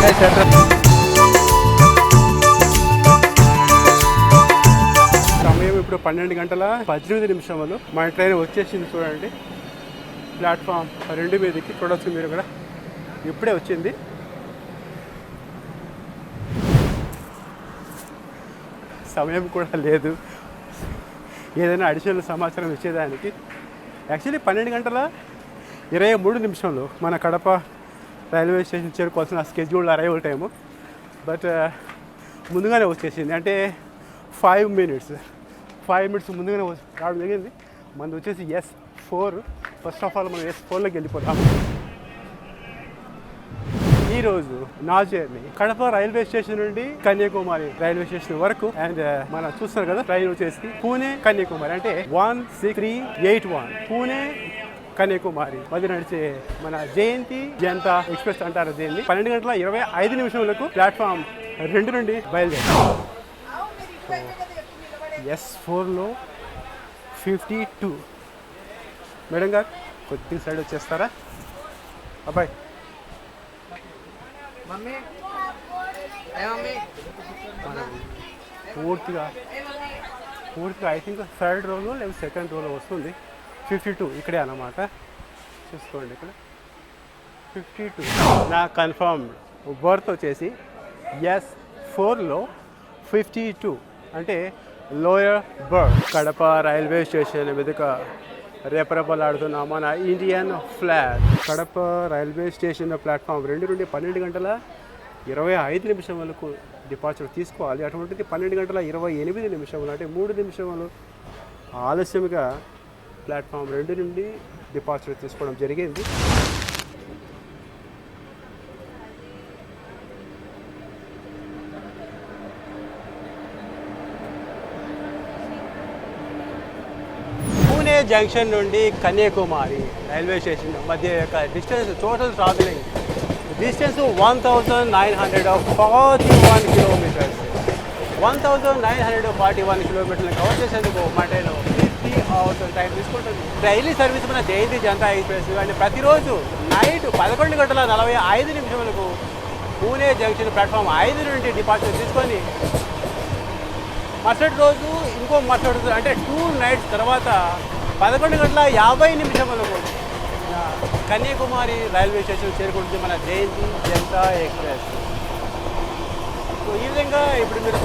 Chennai central. సమయం ఇప్పుడు 12:18 మన ట్రైన్ వచ్చేసింది చూడండి. ప్లాట్ఫామ్ 2 మీదకి చూడవచ్చు మీరు కూడా, ఇప్పుడే వచ్చింది. సమయం కూడా లేదు ఏదైనా అడిషనల్ సమాచారం ఇచ్చేదానికి. యాక్చువల్లీ 12:23 మన కడప రైల్వే స్టేషన్ చేరుకోవాల్సిన స్కెడ్యూల్ అరైవల్ టైము. బట్ ముందుగానే వచ్చేసింది, అంటే 5 మినిట్స్ ముందుగానే రావడం జరిగింది. మనది వచ్చేసి S4. ఫస్ట్ ఆఫ్ ఆల్ మనం S4లోకి వెళ్ళిపోతాము. ఈరోజు నా జర్నీ కడప రైల్వే స్టేషన్ నుండి కన్యాకుమారి రైల్వే స్టేషన్ వరకు. అండ్ మనం చూస్తున్నారు కదా, ట్రైన్ వచ్చేసి పూణే కన్యాకుమారి, అంటే 16381 పూణే కన్యాకుమారి మధ్య నడిచే మన జయంతి జనతా ఎక్స్ప్రెస్ అంటారు దీన్ని. 12:25 ప్లాట్ఫామ్ 2 నుండి బయలుదేరాం. S4లో 52. మేడం గారు కొద్దిగా సైడ్ వచ్చేస్తారా అబ్బాయి? పూర్తిగా ఐ థింక్ 3rd రోలో లేదా 2nd రోలో వస్తుంది. 52 ఇక్కడే అన్నమాట, చూసుకోండి ఇక్కడ 52. నా కన్ఫర్మ్ బర్త్ వచ్చేసి S4లో 52, అంటే lower birth. Kadapa railway station మీదుగా రేపరేపలాడుతున్న మన Indian flag. Kadapa railway station platform 2 నుండి 12:25 డిపార్చర్ తీసుకోవాలి. అటువంటిది 12:28, అంటే 3 నిమిషాలు ఆలస్యంగా ప్లాట్ఫామ్ 2 నుండి డిపార్చర్ తీసుకోవడం జరిగింది. పూణే జంక్షన్ నుండి కన్యాకుమారి రైల్వే స్టేషన్ మధ్య యొక్క distance, total travelling distance 1941 kilometres. 1941 కిలోమీటర్లు కవర్ చేసేందుకు మా ట్రైన్ 50 అవర్స్ టైం తీసుకుంటుంది. డైలీ సర్వీస్ మన జయంతి జనతా ఎక్స్ప్రెస్ అంటే ప్రతిరోజు నైట్ 11:45 పూణే జంక్షన్ ప్లాట్ఫామ్ 5 నుండి డిపార్చర్ తీసుకొని మరుసటి రోజు మరుసటి రోజు అంటే 2 nights తర్వాత 11:50 కన్యాకుమారి రైల్వే స్టేషన్ చేరుకుంటుంది మన జయంతి జనతా ఎక్స్ప్రెస్. సో ఈ విధంగా ఇప్పుడు మీరు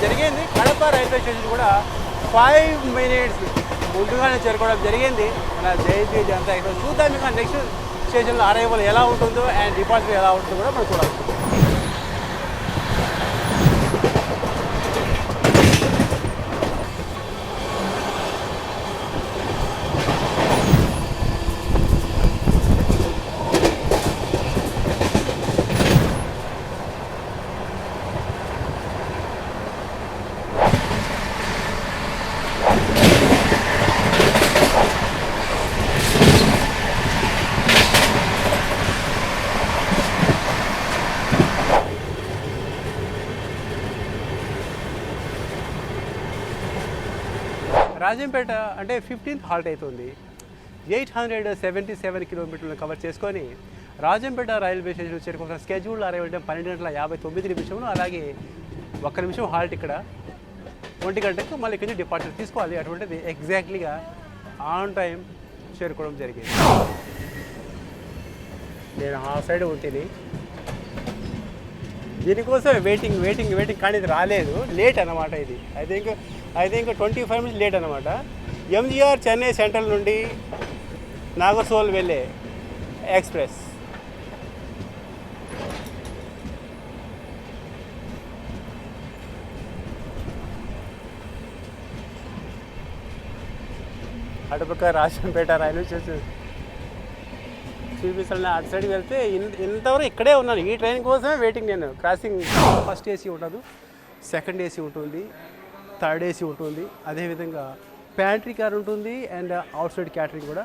జరిగింది. కడప రైల్వే స్టేషన్ కూడా 5 minutes ముందుగానే చేరుకోవడం జరిగింది మన జయంతి జనతా ఎక్స్ప్రెస్. చూద్దాం ఇంకా నెక్స్ట్ స్టేషన్లో అరైవల్ ఎలా ఉంటుందో అండ్ డిపార్చర్ ఎలా ఉంటుందో కూడా మనం చూడాలి. రాజంపేట అంటే 15th హాల్ట్ అవుతుంది. 877 కిలోమీటర్లను కవర్ చేసుకొని రాజంపేట రైల్వే స్టేషన్ చేరుకున్న స్కెడ్యూల్ అరైవల్ టైం 12:59. అలాగే 1 నిమిషం హాల్ట్ ఇక్కడ 1 గంటకు మళ్ళీ ఇక్కడి నుంచి డిపార్చర్ తీసుకోవాలి. అటువంటిది ఎగ్జాక్ట్లీగా ఆన్ టైం చేరుకోవడం జరిగింది. నేను ఆ సైడ్ ఉంటుంది, దీనికోసం వెయిటింగ్ కానీ ఇది రాలేదు. లేట్ అన్నమాట ఇది. ఐ థింక్ 25 minutes లేట్ అనమాట. MGR చెన్నై సెంట్రల్ నుండి నాగర్సోల్ వెళ్ళే ఎక్స్ప్రెస్. అటుపక్క రాజంపేట రైల్వే స్టేషన్ చూపిస్తాను. అటు సైడ్కి వెళ్తే ఇంతవరకు ఇక్కడే ఉన్నాను. ఈ ట్రైన్ కోసమే వెయిటింగ్. నేను క్రాసింగ్ ఫస్ట్ AC ఉండదు, సెకండ్ AC ఉంటుంది, థర్డ్ AC ఉంటుంది, అదేవిధంగా ప్యాంట్రీ కార్ ఉంటుంది అండ్ అవుట్ సైడ్ క్యాటరింగ్ కూడా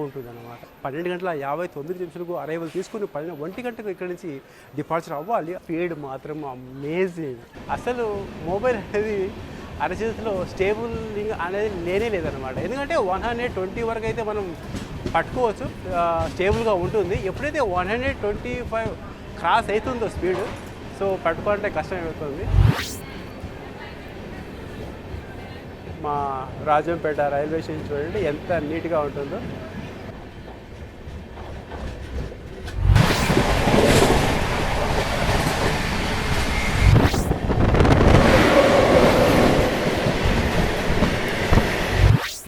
ఉంటుంది అన్నమాట. 12:59 అరైవల్ తీసుకుని 1 గంటకు ఇక్కడి నుంచి డిపార్చర్ అవ్వాలి. స్పీడ్ మాత్రం అమేజింగ్. అసలు మొబైల్ అనేది అరచేతిలో స్టేబులింగ్ అనేది లేనే లేదనమాట. ఎందుకంటే 120 వరకు అయితే మనం పట్టుకోవచ్చు, స్టేబుల్గా ఉంటుంది. ఎప్పుడైతే 125 క్రాస్ అవుతుందో స్పీడ్, సో పట్టుకోవాలంటే కష్టం అవుతుంది. మా రాజంపేట రైల్వే స్టేషన్ చూడండి ఎంత నీట్గా ఉంటుందో.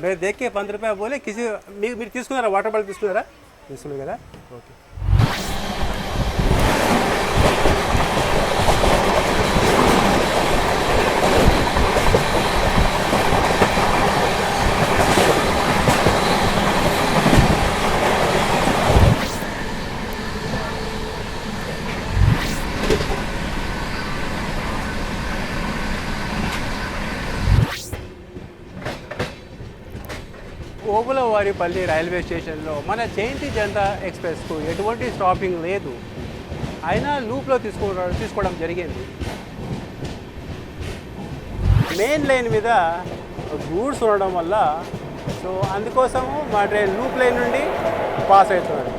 मैं देख के 15 रुपये बोले किसी మీరు తీసుకున్నారా? వాటర్ బాటిల్ తీసుకున్నారా? తీసుకున్నారు కదా, ఓకే. ఓబులవారిపల్లి రైల్వే స్టేషన్లో మన జయంతి జనతా ఎక్స్ప్రెస్కు ఎటువంటి స్టాపింగ్ లేదు, అయినా లూప్లో తీసుకోవడం జరిగింది. మెయిన్ లైన్ మీద గూడ్స్ ఉండడం వల్ల సో అందుకోసము మా ట్రైన్ లూప్ లైన్ నుండి పాస్ అవుతున్నారు.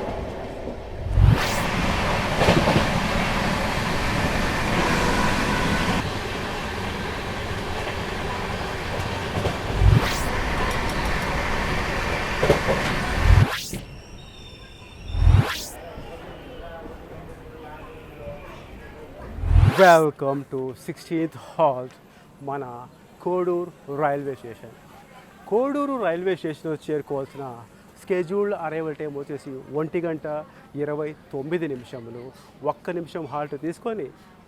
వెల్కమ్ టు 16th halt మన Koduru railway station. Koduru railway స్టేషన్లో చేరుకోవాల్సిన స్కెడ్యూల్డ్ అరైవల్ టైం వచ్చేసి 1:29. 1 నిమిషం హాల్ట్ తీసుకొని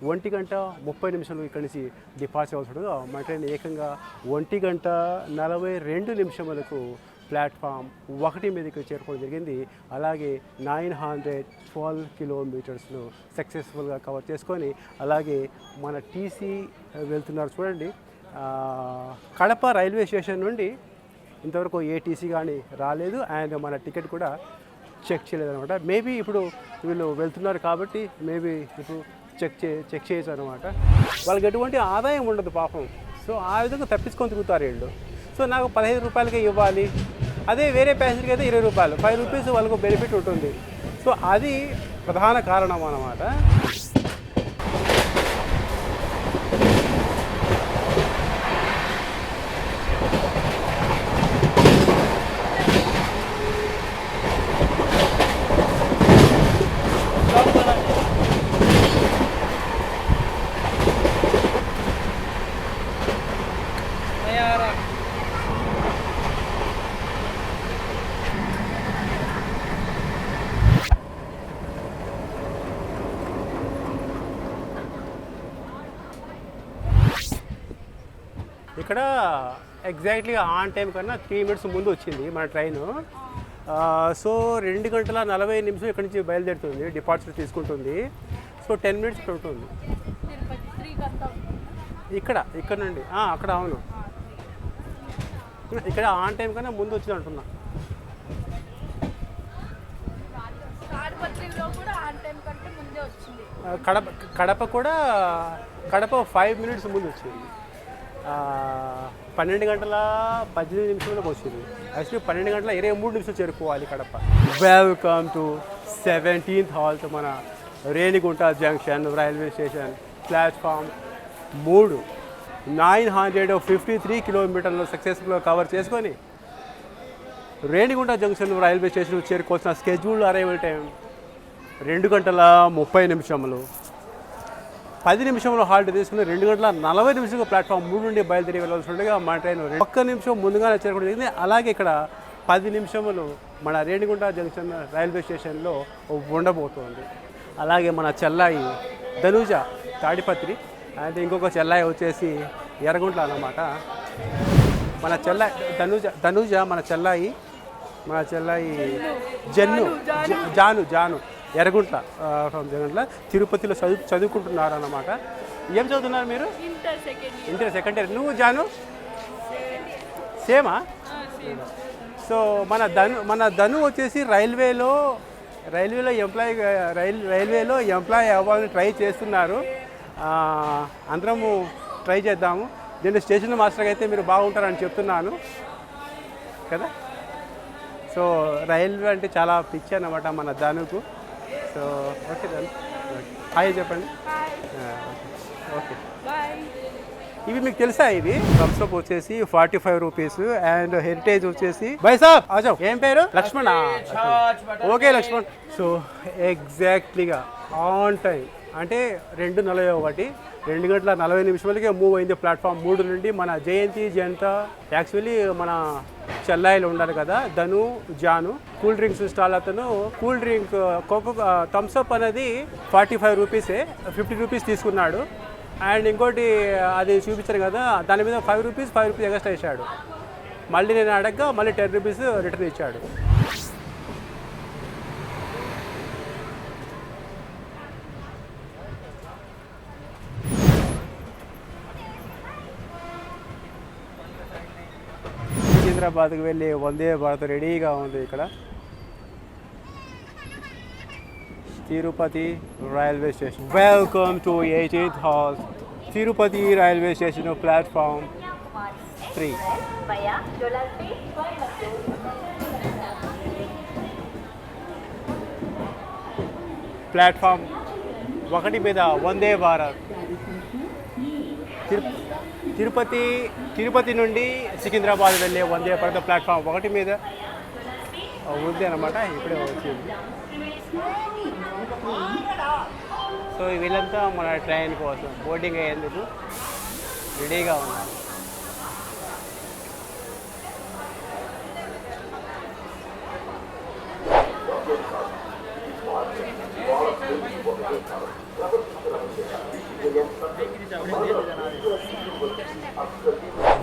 1:30 ఇక్కడి నుంచి డిపార్చర్ అవ్వాల్సి ఉండగా మన ట్రైన్ ఏకంగా 1:42 ప్లాట్ఫామ్ 1 మీదకి చేరుకోవడం జరిగింది. అలాగే 912 కిలోమీటర్స్ను సక్సెస్ఫుల్గా కవర్ చేసుకొని అలాగే మన టీసీ వెళ్తున్నారు చూడండి. కడప రైల్వే స్టేషన్ నుండి ఇంతవరకు ఏ టీసీ కానీ రాలేదు, అండ్ మన టికెట్ కూడా చెక్ చేయలేదు అనమాట. మేబీ ఇప్పుడు వీళ్ళు వెళ్తున్నారు కాబట్టి మేబీ ఇప్పుడు చెక్ చేయొచ్చు అనమాట. వాళ్ళకి ఎటువంటి ఆదాయం ఉండదు పాపం, సో ఆ విధంగా తప్పించుకొని తిరుగుతారు వీళ్ళు. సో నాకు 15 రూపాయలకే ఇవ్వాలి, అదే వేరే ప్యాసింజర్కి అయితే 20 రూపాయలు, 5 రూపీస్ వాళ్ళకు బెనిఫిట్ ఉంటుంది. సో అది ప్రధాన కారణం అన్నమాట. ఇక్కడ ఎగ్జాక్ట్లీ ఆన్ టైం కన్నా 3 minutes ముందు వచ్చింది మన ట్రైను. సో 2:40 ఇక్కడి నుంచి బయలుదేరుతుంది, డిపార్చర్ తీసుకుంటుంది. సో 10 minutes ఇక్కడ ఉంటుంది. ఇక్కడ నుండి అక్కడ అవును, ఇక్కడ ఆన్ టైం కన్నా ముందు వచ్చింది అంటున్నా. కడప 5 minutes ముందు వచ్చింది. 12:18 వచ్చింది. యాక్చువల్లీ 12:23 చేరుకోవాలి Kadapa. Welcome to 17th halt మన Renigunta junction railway station. Platform 3 953 కిలోమీటర్లు సక్సెస్ఫుల్గా కవర్ చేసుకొని రేణిగుంట జంక్షన్ రైల్వే స్టేషన్ చేరుకోవాల్సిన స్కెడ్యూల్డ్ అరైవల్ టైం 2:30. 10 నిమిషంలో హాల్ట్ తీసుకుని 2:40 ప్లాట్ఫామ్ 3 నుండి బయలుదేరి వెళ్ళాల్సి ఉండగా మా ట్రైన్ 1 నిమిషం ముందుగానే చేరుకోవడం జరిగింది. అలాగే ఇక్కడ 10 నిమిషములు మన రేణిగుంట జంక్షన్ రైల్వే స్టేషన్లో ఉండబోతోంది. అలాగే మన చెల్లాయి ధనుజ తాడిపత్రి, అంటే ఇంకొక చెల్లాయి వచ్చేసి ఎర్రగుంట్ల అన్నమాట. మన చెల్లాయి ధనుజ మన చెల్లాయి జాను ఎర్రగుంట్ల ఫ్రమ్ జగంట్ల తిరుపతిలో చదువుకుంటున్నారు అన్నమాట. ఏం చదువుతున్నారు మీరు? Inter second year. నువ్వు జాను సేమా? సో మన ధను వచ్చేసి రైల్వేలో ఎంప్లాయ్ అవ్వాలని ట్రై చేస్తున్నారు. అందరము ట్రై చేద్దాము. దీంట్లో స్టేషన్ మాస్టర్గా అయితే మీరు బాగుంటారని చెప్తున్నాను కదా. సో రైల్వే అంటే చాలా పిచ్చి అన్నమాట మన ధనుకు. So okay then. హాయ్ చెప్పండి. ఓకే ఇవి మీకు తెలుసా? ఇవి థమ్స్ అప్ వచ్చేసి 45 రూపీస్ అండ్ హెరిటేజ్ వచ్చేసి బై సాబ్ ఆజావ్. ఏం పేరు? లక్ష్మణ్. ఓకే లక్ష్మణ్. సో ఎగ్జాక్ట్లీగా ఆన్ టైం అంటే 2:41 2:40 మూవ్ అయింది ప్లాట్ఫామ్ 3 నుండి. మన జయంతి జయంత యాక్చువల్లీ మన చెల్లాయిలు ఉన్నారు కదా, Dhanu Janu cool drinks stall అతను cool drink coco Thums Up అనేది 45 రూపీసే, 50 రూపీస్ తీసుకున్నాడు. అండ్ ఇంకోటి అది చూపించారు కదా, దాని మీద 5 రూపీస్ ఎక్స్ట్రా ఇచ్చాడు. మళ్ళీ నేను అడగగా మళ్ళీ 10 రూపీస్ రిటర్న్ ఇచ్చాడు. సికింద్రాబాద్కి వెళ్ళి వందే భారత్ రెడీగా ఉంది ఇక్కడ. Tirupati railway station. Welcome to 18th halt Tirupati railway station platform 3. Platform 1 మీద వందే భారత్. తిరుపతి నుండి సికింద్రాబాద్ వెళ్ళే వందే భారత్ ప్లాట్ఫామ్ 1 మీద ఉంది అన్నమాట. ఇప్పుడే వచ్చింది. సో వీళ్ళంతా మన ట్రైన్ కోసం బోర్డింగ్ అయ్యేందుకు రెడీగా ఉన్నారు.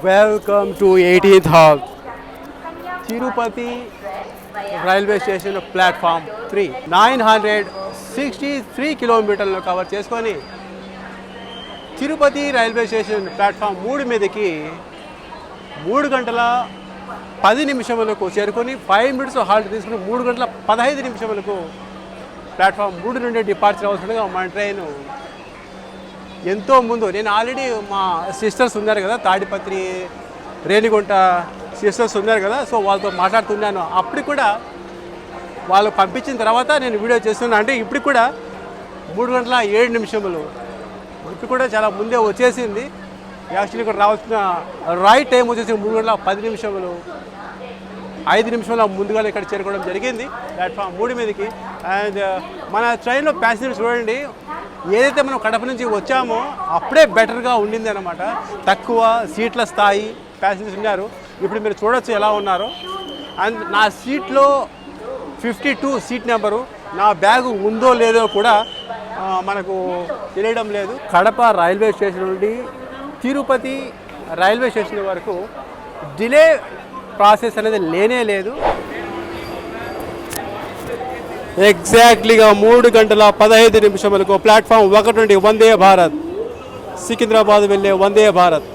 Welcome to 18th halt Tirupati railway station platform 3. 963 కిలోమీటర్లను కవర్ చేసుకొని తిరుపతి రైల్వే స్టేషన్ ప్లాట్ఫామ్ 3 మీదకి 3:10 చేరుకొని 5 మినిట్స్ హాల్ట్ తీసుకుని 3:15 ప్లాట్ఫామ్ 3 నుండి డిపార్చర్ అవుతుండగా మన ట్రైన్ ఎంతో ముందు. నేను ఆల్రెడీ మా సిస్టర్స్ ఉన్నారు కదా, తాడిపత్రి రేణిగుంట సిస్టర్స్ ఉన్నారు కదా, సో వాళ్ళతో మాట్లాడుతున్నాను. అప్పుడు కూడా వాళ్ళు పంపించిన తర్వాత నేను వీడియో చేస్తున్నాను. అంటే ఇప్పుడు కూడా 3:07 ఇప్పుడు కూడా చాలా ముందే వచ్చేసింది. యాక్చువల్లీ ఇక్కడ రావాల్సిన రైట్ టైం వచ్చేసి 3:10 5 నిమిషాల ముందుగా ఇక్కడ చేరుకోవడం జరిగింది ప్లాట్ఫామ్ 3 మీదకి. అండ్ మన ట్రైన్లో ప్యాసింజర్స్ చూడండి, ఏదైతే మనం కడప నుంచి వచ్చామో అప్పుడే బెటర్గా ఉండింది అనమాట. తక్కువ సీట్ల స్థాయి ప్యాసింజర్స్ ఉన్నారు. ఇప్పుడు మీరు చూడొచ్చు ఎలా ఉన్నారో. అండ్ నా సీట్లో 52 సీట్ నెంబరు. నా బ్యాగు ఉందో లేదో కూడా మనకు తెలియడం లేదు. కడప రైల్వే స్టేషన్ నుండి తిరుపతి రైల్వే స్టేషన్ వరకు డిలే ప్రాసెస్ అనేది లేనే లేదు. ఎగ్జాక్ట్లీగా 3:15 ప్లాట్ఫామ్ 1 నుండి వందే భారత్ సికింద్రాబాద్ వెళ్ళే వందే భారత్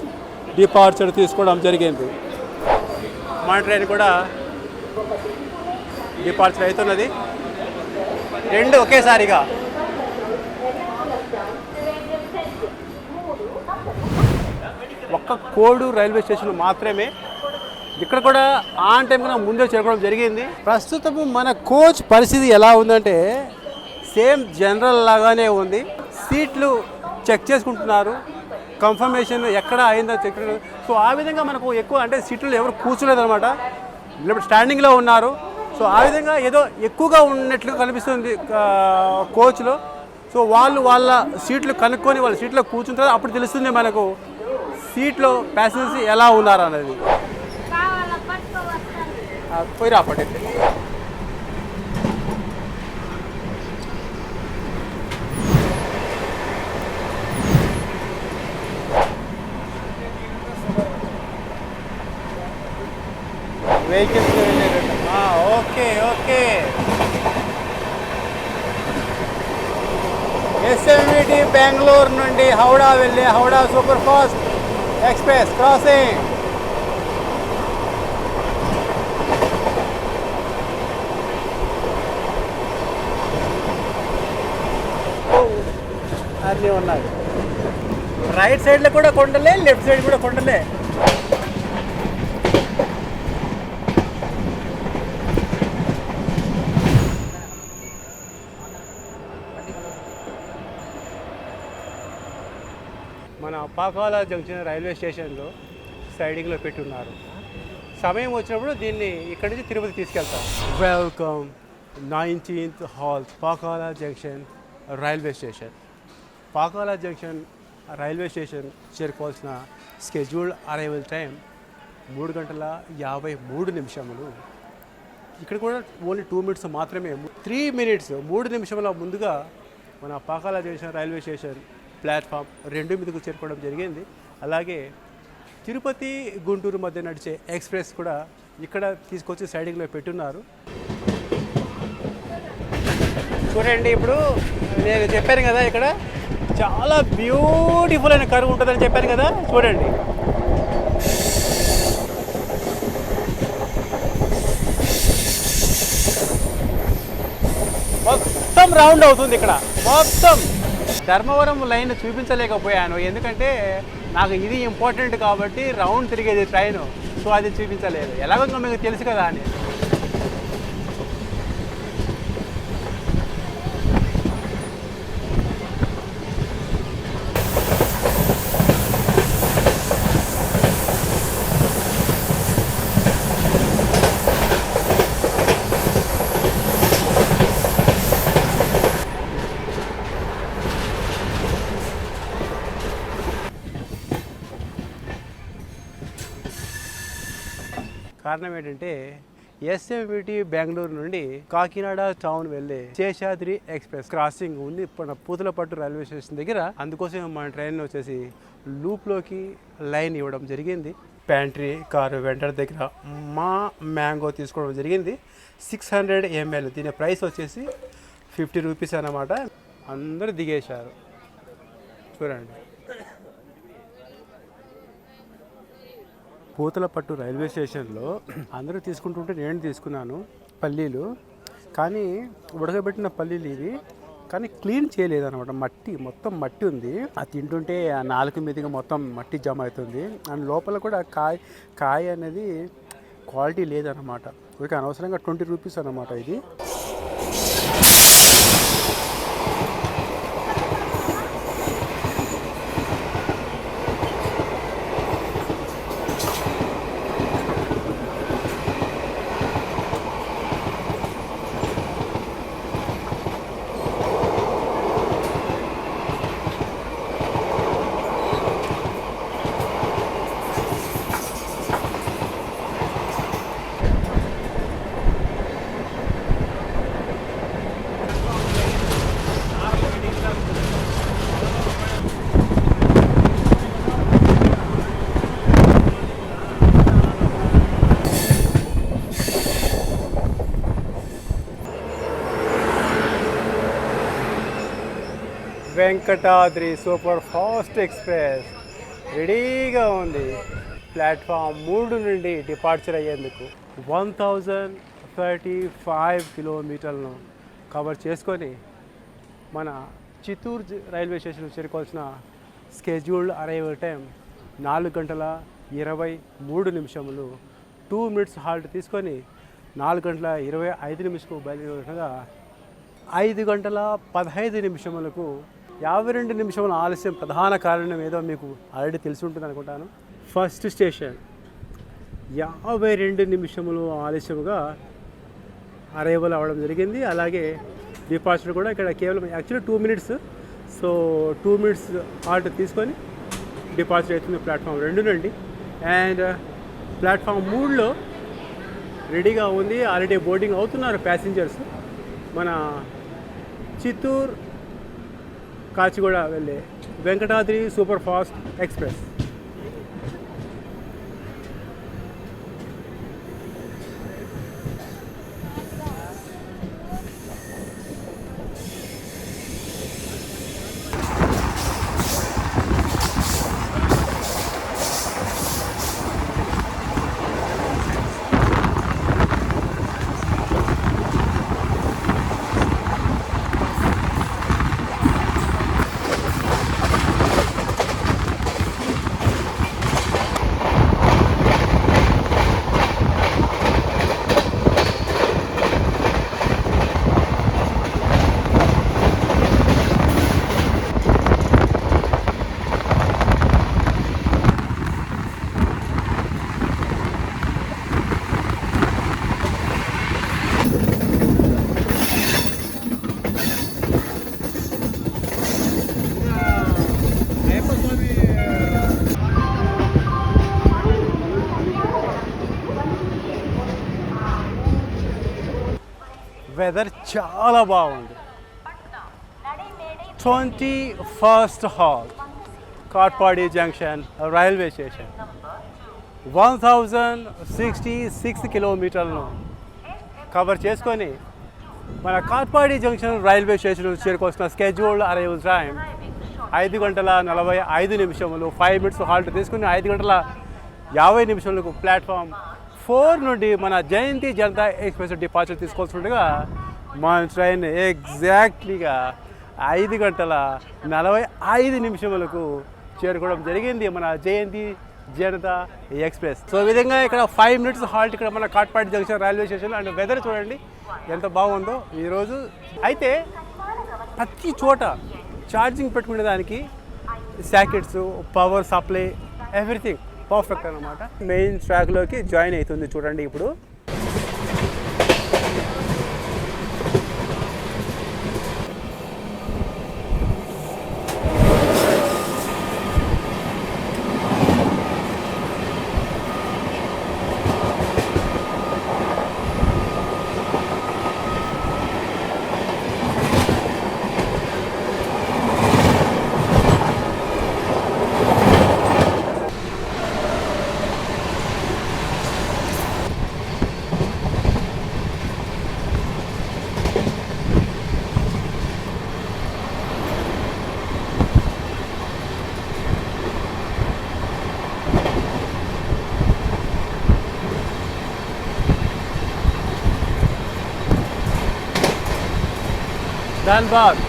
డిపార్చర్ తీసుకోవడం జరిగింది. మా ట్రైన్ కూడా డిపార్చర్ అవుతున్నది, 2 ఒకేసారిగా. ఒక్క కోడు రైల్వే స్టేషన్ మాత్రమే. ఇక్కడ కూడా ఆన్ టైం కన్నా ముందే చేరుకోవడం జరిగింది. ప్రస్తుతం మన కోచ్ పరిస్థితి ఎలా ఉందంటే సేమ్ జనరల్ లాగానే ఉంది. సీట్లు చెక్ చేసుకుంటున్నారు, కన్ఫర్మేషన్ ఎక్కడ అయిందో చెక్. సో ఆ విధంగా మనకు ఎక్కువ అంటే సీట్లు ఎవరు కూర్చోలేదన్నమాట, స్టాండింగ్లో ఉన్నారు. సో ఆ విధంగా ఏదో ఎక్కువగా ఉన్నట్లుగా కనిపిస్తుంది కోచ్లో. సో వాళ్ళ సీట్లు కనుక్కొని వాళ్ళ సీట్లో కూర్చుంటారు, అప్పుడు తెలుస్తుంది మనకు సీట్లో ప్యాసింజర్స్ ఎలా ఉన్నారు అనేది. పోయి రాపండి. Vehicles okay okay. SMVT Bengaluru నుండి హౌడా వెళ్ళే Howrah super fast express crossing. అన్నీ ఉన్నాయి. రైట్ సైడ్లో కూడా కొండలే, లెఫ్ట్ సైడ్ కూడా కొండలే. పాకాల జంక్షన్ రైల్వే స్టేషన్లో సైడింగ్లో పెట్టున్నారు. సమయం వచ్చినప్పుడు దీన్ని ఇక్కడి నుంచి తిరుపతి తీసుకెళ్తారు. Welcome 19th halt Pakala junction railway station. Pakala junction railway station చేరుకోవాల్సిన స్కెడ్యూల్డ్ అరైవల్ టైం 3:53. ఇక్కడ కూడా ఓన్లీ 2 minutes మాత్రమే. 3 minutes 3 నిమిషముల ముందుగా మన Pakala junction railway station platform 2 మీదకు చేరుకోవడం జరిగింది. అలాగే తిరుపతి గుంటూరు మధ్య నడిచే ఎక్స్ప్రెస్ కూడా ఇక్కడ తీసుకొచ్చి సైడింగ్లో పెట్టున్నారు. చూడండి, ఇప్పుడు నేను చెప్పాను కదా ఇక్కడ చాలా బ్యూటిఫుల్ అయిన కర్వ్ ఉంటుందని చెప్పాను కదా, చూడండి. మొత్తం రౌండ్ అవుతుంది ఇక్కడ మొత్తం. ధర్మవరం లైన్ చూపించలేకపోయాను ఎందుకంటే నాకు ఇది ఇంపార్టెంట్ కాబట్టి, రౌండ్ తిరిగేది ట్రైన్, సో అది చూపించలేదు. ఎలాగో మీకు తెలుసు కదా అని. కారణం ఏంటంటే ఎస్ఎంవిటి బెంగళూరు నుండి కాకినాడ టౌన్ వెళ్ళే శేషాద్రి ఎక్స్ప్రెస్ క్రాసింగ్ ఉంది ఇప్పుడు పూతలపట్టు రైల్వే స్టేషన్ దగ్గర. అందుకోసం మన ట్రైన్ వచ్చేసి లూప్లోకి లైన్ ఇవ్వడం జరిగింది. ప్యాంట్రీ కారు వెంటర్ దగ్గర మా మ్యాంగో తీసుకోవడం జరిగింది. 600 ml. దీని ప్రైస్ వచ్చేసి 50 రూపీస్ అన్నమాట. అందరూ దిగేశారు చూడండి. పూతలపట్టు రైల్వే స్టేషన్లో అందరూ తీసుకుంటుంటే నేను తీసుకున్నాను పల్లీలు. కానీ ఉడకబెట్టిన పల్లీలు ఇవి, కానీ క్లీన్ చేయలేదు అనమాట. మొత్తం మట్టి ఉంది. అది తింటుంటే ఆ నాలుగు మీదుగా మొత్తం మట్టి జమ అవుతుంది. అండ్ లోపల కూడా కాయ అనేది క్వాలిటీ లేదన్నమాట. ఓకే, అనవసరంగా 20 రూపీస్ అన్నమాట ఇది. వెంకటాద్రి సూపర్ ఫాస్ట్ ఎక్స్ప్రెస్ రెడీగా ఉంది ప్లాట్ఫామ్ 3 నుండి డిపార్చర్ అయ్యేందుకు. 1035 కిలోమీటర్లను కవర్ చేసుకొని మన చిత్తూరు రైల్వే స్టేషన్ చేరుకోవాల్సిన scheduled arrival time 4:23 2 minutes halt తీసుకొని 4:25 బయలుదేరగా 5:15 52 నిమిషముల ఆలస్యం. ప్రధాన కారణం ఏదో మీకు ఆల్రెడీ తెలిసి ఉంటుంది అనుకుంటాను. ఫస్ట్ స్టేషన్ 52 నిమిషములు ఆలస్యముగా అరైవల్ అవ్వడం జరిగింది. అలాగే డిపార్చర్ కూడా ఇక్కడ కేవలం actually 2 minutes. So 2 minutes halt తీసుకొని డిపార్చర్ అవుతుంది ప్లాట్ఫామ్ 2 నుండి. అండ్ ప్లాట్ఫామ్ 3లో రెడీగా ఉంది. ఆల్రెడీ బోర్డింగ్ అవుతున్నారు ప్యాసింజర్స్. మన చిత్తూరు కాచిగూడ వెళ్ళే Venkatadri super fast express. Weather చాలా బాగుంది. 21st halt Katpadi junction railway station 1066 కిలోమీటర్లను కవర్ చేసుకొని మన కాట్పాడి జంక్షన్ రైల్వే స్టేషన్ చేరుకోవాల్సిన స్కెడ్యూల్డ్ అరైవల్ టైం 5 గంటల 45 నిమిషములు. 5 మినిట్స్ హాల్ట్ తీసుకుని 5 గంటల 50 నిమిషాలకు ప్లాట్ఫామ్ 4 నుండి మన జయంతి జనతా ఎక్స్ప్రెస్ డిపార్చర్ తీసుకోవాల్సిందిగా మన ట్రైన్ ఎగ్జాక్ట్లీగా 5 గంటల 45 నిమిషములకు చేరుకోవడం జరిగింది మన జయంతి జనతా ఎక్స్ప్రెస్. సో ఈ విధంగా ఇక్కడ 5 మినిట్స్ హాల్ట్ ఇక్కడ మన Katpadi junction railway station. And weather చూడండి ఎంత బాగుందో ఈరోజు. అయితే ప్రతి చోట ఛార్జింగ్ పెట్టుకునే దానికి sockets, power supply, everything perfect అనమాట. మెయిన్ ట్రాక్లోకి జాయిన్ అవుతుంది చూడండి ఇప్పుడు. ధన్బాద్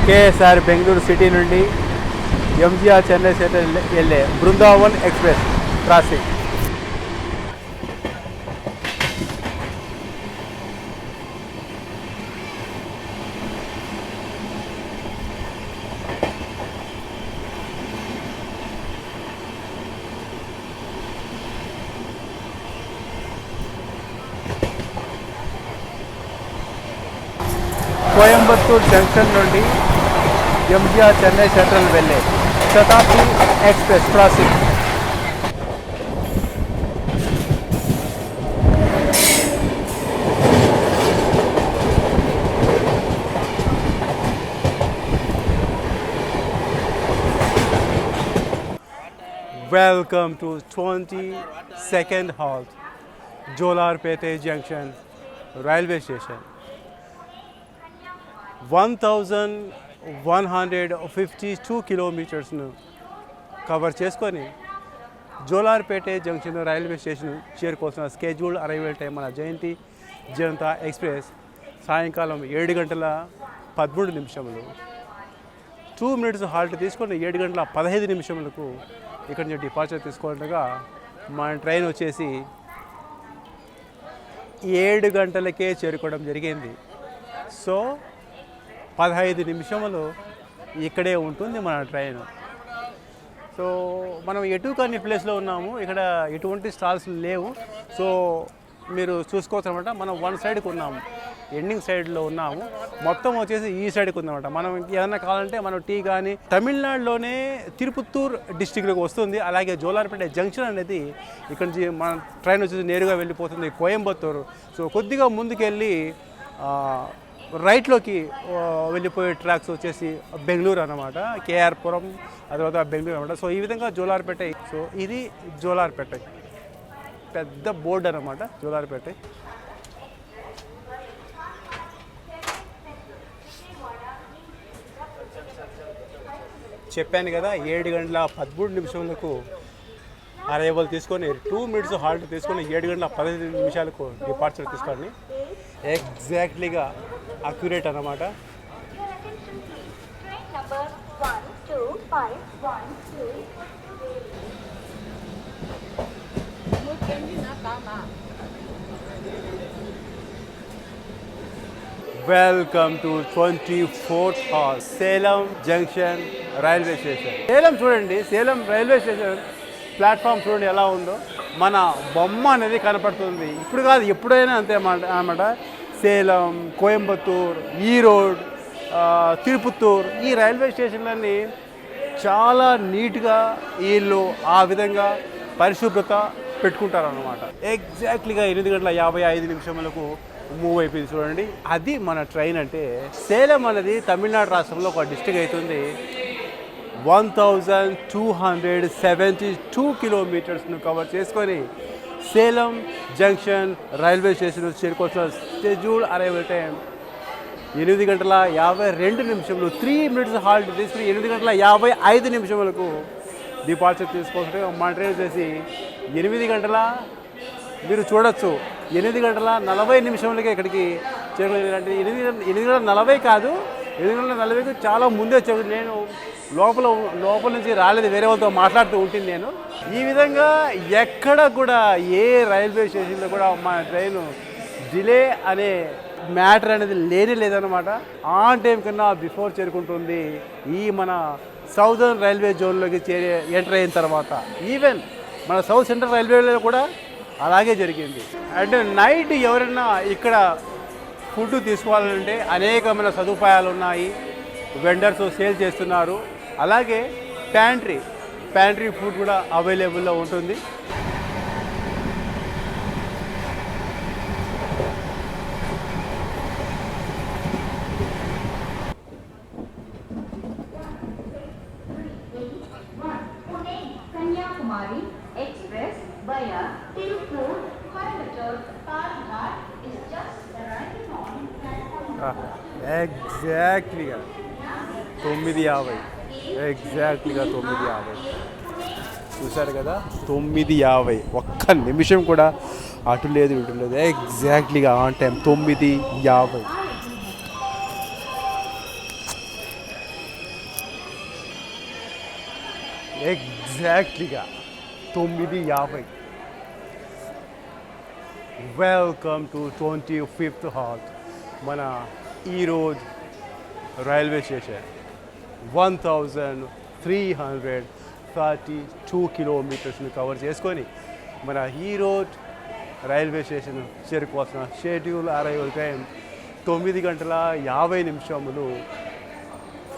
కేఎస్ఆర్ బెంగళూరు సిటీ నుండి ఎంజీఆర్ చెన్నై సెంట్రల్ వెళ్ళే Brindavan express crossing. Coimbatore junction నుండి ఎంజీఆర్ చెన్నై సెంట్రల్ వెళ్ళే Shatabdi express crossing. Welcome to 22nd halt Jolarpettai junction railway station. 1152 కిలోమీటర్స్ను కవర్ చేసుకొని జోలార్పేట జంక్షన్ రైల్వే స్టేషన్ చేరుకోవాల్సిన స్కెడ్యూల్డ్ అరైవల్ టైం మన జయంతి జనతా ఎక్స్ప్రెస్ సాయంకాలం 7 గంటల 13 నిమిషములు. 2 మినిట్స్ హాల్ట్ తీసుకొని 7 గంటల 15 నిమిషములకు ఇక్కడ నుంచి డిపార్చర్ తీసుకోవడంగా మన ట్రైన్ వచ్చేసి 7 గంటలకే చేరుకోవడం జరిగింది. సో 15 నిమిషములు ఇక్కడే ఉంటుంది మన ట్రైన్. సో మనం ఎటు కానీ ప్లేస్లో ఉన్నాము, ఇక్కడ ఎటువంటి స్టాల్స్ లేవు. సో మీరు చూసుకోవచ్చు అనమాట. మనం వన్ సైడ్కి ఉన్నాము, ఎండింగ్ సైడ్లో ఉన్నాము. మొత్తం వచ్చేసి ఈ సైడ్కి ఉందన్నమాట. మనం ఏదైనా కావాలంటే మనం టీ కానీ తమిళనాడులోనే తిరుపత్తూర్ డిస్టిక్లోకి వస్తుంది. అలాగే జోలార్పేట జంక్షన్ అనేది ఇక్కడ నుంచి మన ట్రైన్ వచ్చేసి నేరుగా వెళ్ళిపోతుంది కోయంబత్తూరు. సో కొద్దిగా ముందుకెళ్ళి రైట్లోకి వెళ్ళిపోయే ట్రాక్స్ వచ్చేసి బెంగళూరు అన్నమాట, కేఆర్పురం, ఆ తర్వాత బెంగళూరు అనమాట. సో ఈ విధంగా జోలార్పేట. సో ఇది జోలార్పేట, పెద్ద బోర్డు అన్నమాట జోలార్పేట. చెప్పాను కదా 7:13 అరైవల్ తీసుకొని 2 minutes హాల్ట్ తీసుకొని 7:15 డిపార్చర్ తీసుకోండి. ఎగ్జాక్ట్లీగా అక్యురేట్ అన్నమాట. Welcome to 24th hall Salem junction railway station. Salem చూడండి, సేలం రైల్వే స్టేషన్ ప్లాట్ఫామ్ చూడండి ఎలా ఉందో. మన బొమ్మ అనేది కనపడుతుంది. ఇప్పుడు కాదు, ఎప్పుడైనా అంతే అన్నమాట. సేలం, కోయంబత్తూర్, ఈరోడ్, తిరుపత్తూర్ ఈ రైల్వే స్టేషన్లన్నీ చాలా నీట్గా వీళ్ళు ఆ విధంగా పరిశుభ్రత పెట్టుకుంటారన్నమాట. ఎగ్జాక్ట్లీగా 8:55 మూవ్ అయిపోయింది చూడండి. అది మన ట్రైన్ అంటే. సేలం అనేది తమిళనాడు రాష్ట్రంలో ఒక డిస్ట్రిక్ట్ అవుతుంది. 1272 కిలోమీటర్స్ను కవర్ చేసుకొని సేలం జంక్షన్ రైల్వే స్టేషన్ చేరుకోవాల్సిన schedule arrival time 8:52. 3 minutes halt తీసుకుని 8:55 డిపార్చర్ తీసుకోవచ్చు. మన ట్రైన్ వచ్చేసి 8 గంటల, మీరు చూడొచ్చు 8:40 ఇక్కడికి చేరుకోలేదు. అంటే 8:40 కాదు, 8:40 చాలా ముందే వచ్చాడు. నేను లోపల నుంచి రాలేదు, వేరే వాళ్ళతో మాట్లాడుతూ ఉంటుంది. నేను ఈ విధంగా ఎక్కడ కూడా ఏ రైల్వే స్టేషన్లో కూడా మన ట్రైను డిలే అనే మ్యాటర్ అనేది లేదన్నమాట. ఆన్ టైం కన్నా బిఫోర్ చేరుకుంటుంది. ఈ మన సౌదర్న్ రైల్వే జోన్లోకి ఎంటర్ అయిన తర్వాత ఈవెన్ మన సౌత్ సెంట్రల్ రైల్వేలో కూడా అలాగే జరిగింది. అంటే నైట్ ఎవరైనా ఇక్కడ ఫుడ్ తీసుకోవాలంటే అనేకమైన సదుపాయాలు ఉన్నాయి. వెండర్స్ సేల్ చేస్తున్నారు. అలాగే ప్యాంట్రీ ఫుడ్ కూడా అవైలబుల్లో ఉంటుంది. ఎగ్జాక్ట్లీగా 9:50. ఎగ్జాక్ట్లీగా 9:50 చూశారు కదా. 9:50 ఒక్క నిమిషం కూడా అటు లేదు ఇటు లేదు. ఎగ్జాక్ట్లీగా ఆన్ టైం 9:50. ఎగ్జాక్ట్లీగా 9:50. వెల్కమ్ టు 25th హాల్ మన ఈరోడ్ రైల్వే స్టేషన్. 1332 కిలోమీటర్స్ని కవర్ చేసుకొని మన ఈరోడ్ రైల్వే స్టేషన్ చేరుకోవాల్సిన schedule arrival time 9:50.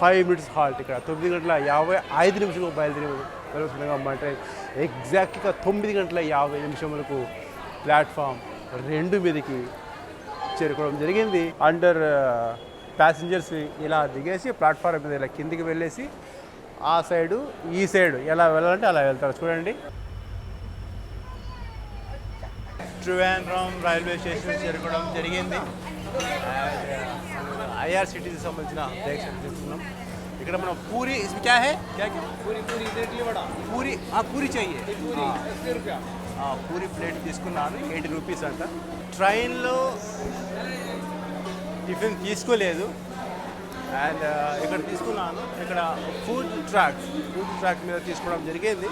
5 minutes halt. ఇక్కడ 9:55 బయలుదేరి వెళ్తుండగా మన ట్రైన్ ఎగ్జాక్ట్గా 9:50 ప్లాట్ఫామ్ 2 మీదకి చేరుకోవడం జరిగింది. అండర్ ప్యాసింజర్స్ ఇలా దిగేసి ప్లాట్ఫామ్ మీద ఇలా కిందికి వెళ్ళేసి ఆ సైడు ఈ సైడు ఎలా వెళ్ళాలంటే అలా వెళ్తారు. చూడండి, ట్రివాండ్రం రైల్వే స్టేషన్ చేరుకోవడం జరిగింది. ఐఆర్సిటీకి సంబంధించిన బ్రేక్స్ తీసుకున్నాం. ఇక్కడ మనం పూరి క్యా హై పూరి చెయ్యి పూరి ప్లేట్ తీసుకున్నాను. 80 రూపీస్ అంట. ట్రైన్లో టిఫిన్ తీసుకోలేదు అండ్ ఇక్కడ తీసుకున్నాను. ఇక్కడ ఫుడ్ ట్రాక్ మీద తీసుకోవడం జరిగింది.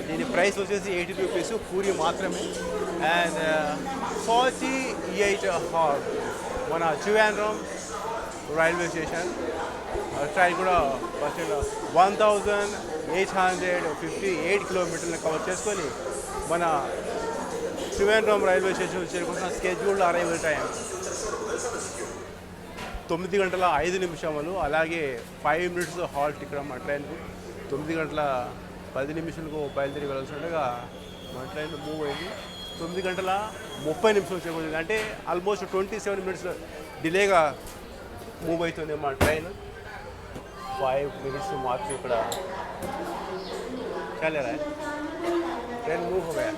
దీని ప్రైస్ వచ్చేసి 80 రూపీస్ పూరి మాత్రమే. అండ్ 48 హాల్ మన ట్రివాండ్రం రైల్వే స్టేషన్. ట్రైన్ కూడా 1858 కిలోమీటర్లను కవర్ చేసుకొని మన ట్రివాండ్రం రైల్వే స్టేషన్ చేరుకుంటున్న స్కెడ్యూల్డ్ అరైవల్ టైం 9:05. అలాగే 5 minutes హాల్ట్ ఇక్కడ మన ట్రైన్కు. 9:10 బయలుదేరి వెళ్ళాల్సి ఉండగా మన ట్రైన్ మూవ్ అయింది. 9:30 చేరుకుంటుంది. అంటే ఆల్మోస్ట్ 27 minutes డిలేగా మూవ్ అవుతుంది మా ట్రైన్. 5 minutes మాత్రం ఇక్కడ చాలేరా ట్రైన్ మూవ్ అయ్యా.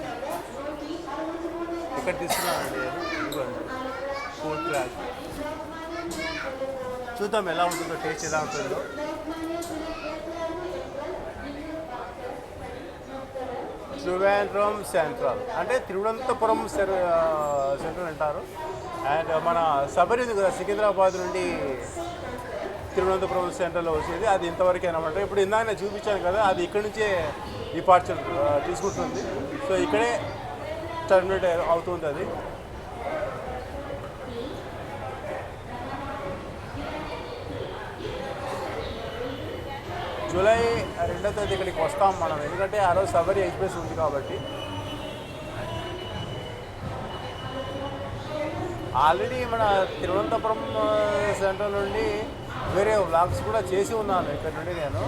ఇక్కడ తీసుకున్నానండి. ఇదిగోండి ఫుడ్ ట్రాక్ చూద్దాం ఎలా ఉంటుందో, టేస్ట్ ఎలా ఉంటుందో. త్రివేంద్రం సెంట్రల్ అంటే తిరువనంతపురం సెంట్రల్ అంటారు. అండ్ మన సబరి ఉంది కదా, సికింద్రాబాద్ నుండి తిరువనంతపురం సెంట్రల్లో వచ్చేది, అది ఇంతవరకే అనమాట. ఇప్పుడు ఇందాక నేను చూపించాను కదా, అది ఇక్కడి నుంచే డిపార్చర్ తీసుకుంటుంది. సో ఇక్కడే టర్మినేట్ అవుతుంది అది. జూలై 2వ తేదీ ఇక్కడికి వస్తాం మనం, ఎందుకంటే ఆ రోజు సబరి ఎక్స్ప్రెస్ ఉంది కాబట్టి. ఆల్రెడీ మన తిరువనంతపురం సెంటర్ నుండి వేరే వ్లాగ్స్ కూడా చేసి ఉన్నాను ఇక్కడ నుండి నేను.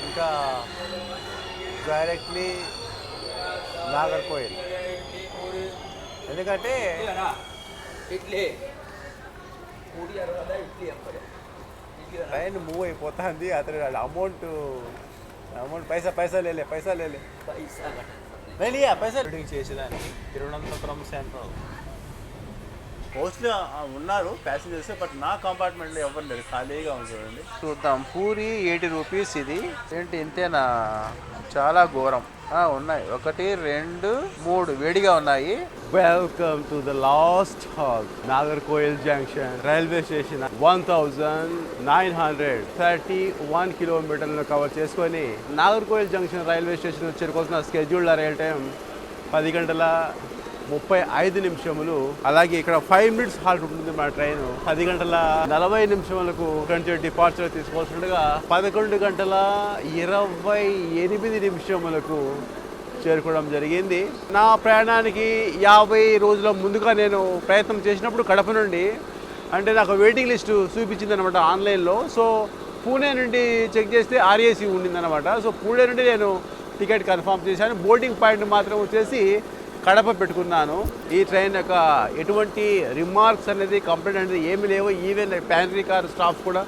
ఇంకా డైరెక్ట్లీ నాగర్కోయిల్, ఎందుకంటే ట్రైన్ మూవ్ అయిపోతుంది. అతను అమౌంట్ పైసా లేలే పైసా బిల్డింగ్ చేసేదానికి తిరువనంతపురం సెంట్రల్ మోస్ట్లీ ఉన్నారు ప్యాసింజర్స్, బట్ నా కంపార్ట్మెంట్లో ఎవరు లేరు, ఖాళీగా ఉంది చూడండి. చూద్దాం. పూరి 80 రూపీస్. ఇది ఏంటి ఇంతేనా? చాలా ఘోరం. ఉన్నాయి 1 2 3 వేడిగా ఉన్నాయి. Welcome to the last halt, Nagercoil junction railway station. 1931 కిలోమీటర్లను కవర్ చేసుకొని నాగర్కోయిల్ జంక్షన్ రైల్వే స్టేషన్ చేరుకోవాల్సిన స్కెడ్యూల్డ్ రైల్ టైం 10:35. అలాగే ఇక్కడ 5 మినిట్స్ హాల్ట్ ఉంటుంది. మా ట్రైన్ 10:40 కంటే డిపార్చర్ తీసుకోవాల్సిండగా 11:28 చేరుకోవడం జరిగింది. నా ప్రయాణానికి 50 రోజుల ముందుగా నేను ప్రయత్నం చేసినప్పుడు కడప నుండి, అంటే నాకు వెయిటింగ్ లిస్ట్ చూపించింది అనమాట ఆన్లైన్లో. సో పూణే నుండి చెక్ చేస్తే RAC ఉండిందనమాట. సో పూణే నుండి నేను టికెట్ కన్ఫర్మ్ చేశాను. బోర్డింగ్ పాయింట్ మాత్రం వచ్చేసి కడప పెట్టుకున్నాను. ఈ ట్రైన్ యొక్క ఎటువంటి రిమార్క్స్ అనేది, కంప్లైంట్ అనేది ఏమీ లేవు. ఈవెన్ ప్యాంట్రీ కార్ స్టాఫ్ కూడా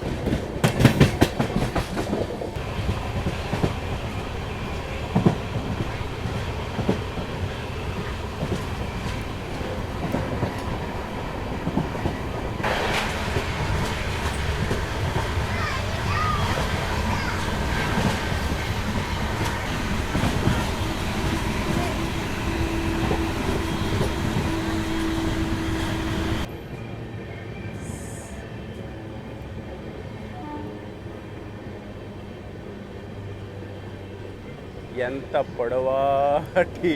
ఎంత పొడవాటి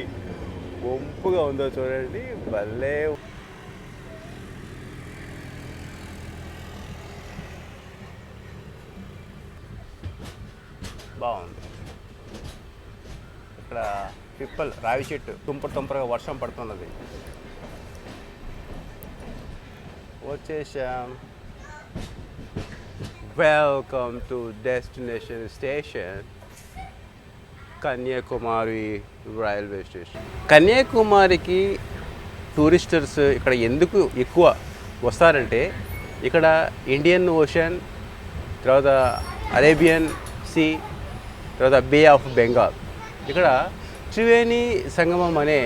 వంపుగా ఉందో చూడండి. భలే బాగుంది. ఇక్కడ పిప్పల్ రావి చెట్టు తుంపరగా వర్షం పడుతున్నది. వచ్చేసాం. Welcome to destination station Kanyakumari railway station. కన్యాకుమారికి టూరిస్టర్స్ ఇక్కడ ఎందుకు ఎక్కువ వస్తారంటే, ఇక్కడ ఇండియన్ ఓషన్, తర్వాత అరేబియన్ సీ, తర్వాత బే ఆఫ్ బెంగాల్, ఇక్కడ త్రివేణి సంగమం అనే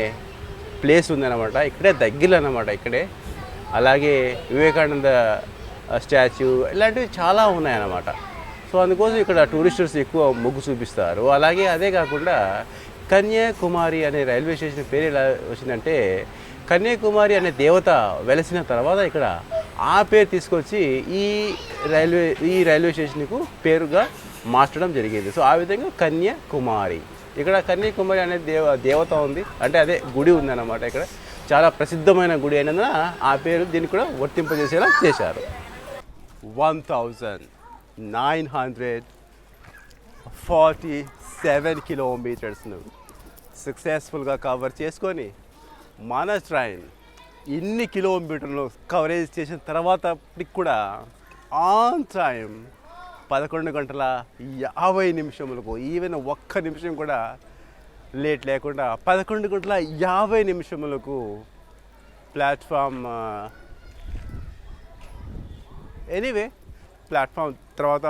ప్లేస్ ఉందన్నమాట. ఇక్కడే దగ్గరలో అన్నమాట. ఇక్కడే అలాగే వివేకానంద స్టాచ్యూ ఇలాంటివి చాలా ఉన్నాయన్నమాట. సో అందుకోసం ఇక్కడ టూరిస్టర్స్ ఎక్కువ మొగ్గు చూపిస్తారు. అలాగే అదే కాకుండా కన్యాకుమారి అనే రైల్వే స్టేషన్ పేరు ఎలా వచ్చిందంటే, కన్యాకుమారి అనే దేవత వెలసిన తర్వాత ఇక్కడ ఆ పేరు తీసుకొచ్చి ఈ రైల్వే స్టేషన్కు పేరుగా మార్చడం జరిగింది. సో ఆ విధంగా కన్యాకుమారి, ఇక్కడ కన్యాకుమారి అనే దేవత ఉంది, అంటే అదే గుడి ఉందన్నమాట. ఇక్కడ చాలా ప్రసిద్ధమైన గుడి అయినందున ఆ పేరు దీన్ని కూడా వర్తింపజేసేలా చేశారు. 1947 కిలోమీటర్స్ను సక్సెస్ఫుల్గా కవర్ చేసుకొని మన ట్రైన్ ఇన్ని కిలోమీటర్లు కవరేజ్ చేసిన తర్వాతకి కూడా ఆన్ టైం 11:50 ఈవెన్ ఒక్క నిమిషం కూడా లేట్ లేకుండా 11:50 ప్లాట్ఫామ్ ఎనీవే ప్లాట్ఫామ్ తర్వాత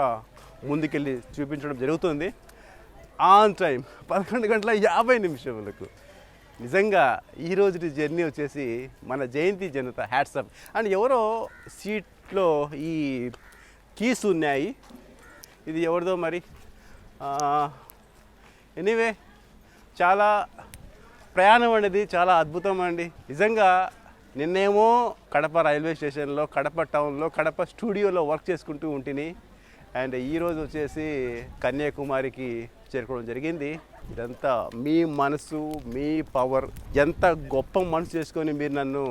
ముందుకెళ్ళి చూపించడం జరుగుతుంది ఆన్ టైం 11:50 నిజంగా ఈరోజు జర్నీ వచ్చేసి మన జయంతి జనత హ్యాట్సప్. అండ్ ఎవరో సీట్లో ఈ కీస్ ఉన్నాయి, ఇది ఎవరిదో మరి. ఎనీవే చాలా ప్రయాణం అనేది చాలా అద్భుతం అండి నిజంగా. నిన్నేమో కడప రైల్వే స్టేషన్లో, కడప టౌన్లో, కడప స్టూడియోలో వర్క్ చేసుకుంటూ ఉంటుంది. అండ్ ఈరోజు వచ్చేసి కన్యాకుమారికి చేరుకోవడం జరిగింది. ఇదంతా మీ మనసు, మీ పవర్, ఎంత గొప్ప మనసు చేసుకొని మీరు నన్ను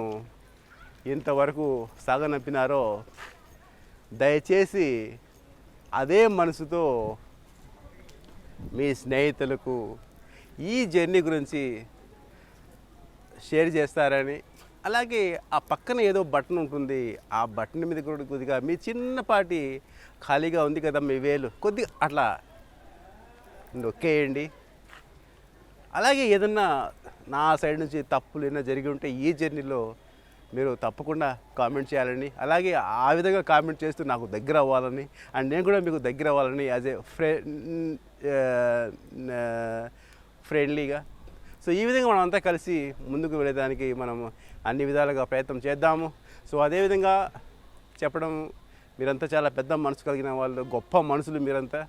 ఇంతవరకు సాగనంపినారో దయచేసి అదే మనసుతో మీ స్నేహితులకు ఈ జర్నీ గురించి షేర్ చేస్తారని, అలాగే ఆ పక్కన ఏదో బటన్ ఉంటుంది, ఆ బటన్ మీద కూడా కొద్దిగా మీ చిన్నపాటి ఖాళీగా ఉంది కదా మీ వేలు కొద్దిగా అట్లా నొక్కేయండి. అలాగే ఏదన్నా నా సైడ్ నుంచి తప్పులు ఏమైనా జరిగి ఉంటే ఈ జర్నీలో మీరు తప్పకుండా కామెంట్ చేయాలని, అలాగే ఆ విధంగా కామెంట్ చేస్తూ నాకు దగ్గర అవ్వాలని, అండ్ నేను కూడా మీకు దగ్గర అవ్వాలని యాజ్ ఏ ఫ్రెండ్లీగా. సో ఈ విధంగా మనం అంతా కలిసి ముందుకు వెళ్ళేదానికి మనం అన్ని విధాలుగా ప్రయత్నం చేద్దాము. సో అదేవిధంగా చెప్పడం, మీరంతా చాలా పెద్ద మనసు కలిగిన వాళ్ళు, గొప్ప మనుషులు మీరంతా.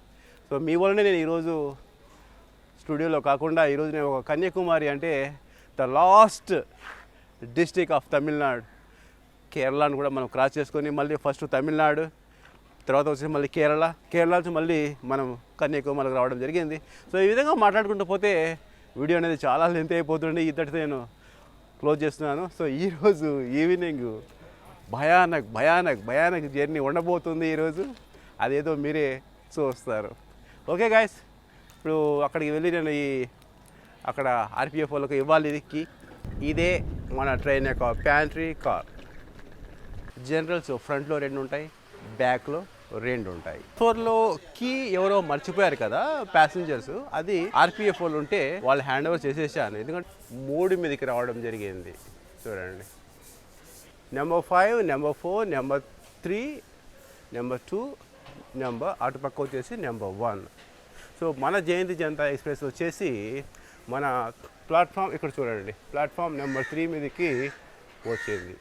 సో మీ వల్లనే నేను ఈరోజు స్టూడియోలో కాకుండా ఈరోజు నేను ఒక కన్యాకుమారి అంటే the last district of Tamil Nadu, కేరళను కూడా మనం క్రాస్ చేసుకొని మళ్ళీ ఫస్ట్ తమిళనాడు, తర్వాత వచ్చి మళ్ళీ కేరళ నుంచి మళ్ళీ మనం కన్యాకుమారికి రావడం జరిగింది. సో ఈ విధంగా మాట్లాడుకుంటూ పోతే వీడియో అనేది చాలా లెంత్ అయిపోతుండే. ఇద్దరితో నేను క్లోజ్ చేస్తున్నాను. సో ఈరోజు ఈవినింగ్ భయానక్ జర్నీ ఉండబోతుంది ఈరోజు. అదేదో మీరే చూస్తారు. ఓకే గాయస్, ఇప్పుడు అక్కడికి వెళ్ళి నేను అక్కడ ఆర్పిఎఫ్ వాళ్ళకి ఇవ్వాలి ఇది. ఇదే మన ట్రైన్ యొక్క ప్యాంట్రీ కార్. జనరల్స్ ఫ్రంట్లో 2 ఉంటాయి, బ్యాక్లో 2 ఉంటాయి. 4లో కీ ఎవరో మర్చిపోయారు కదా ప్యాసింజర్స్, అది ఆర్పిఎఫ్ వాళ్ళు ఉంటే వాళ్ళు హ్యాండ్ ఓవర్ చేసేసాను. ఎందుకంటే 3 మీదకి రావడం జరిగింది. చూడండి, number 5, number 4, number 3, number 2, number అటుపక్క వచ్చేసి నెంబర్ 1. సో మన జయంతి జనతా ఎక్స్ప్రెస్ వచ్చేసి మన ప్లాట్ఫామ్ ఇక్కడ చూడండి, ప్లాట్ఫామ్ నెంబర్ 3 మీదకి వచ్చింది.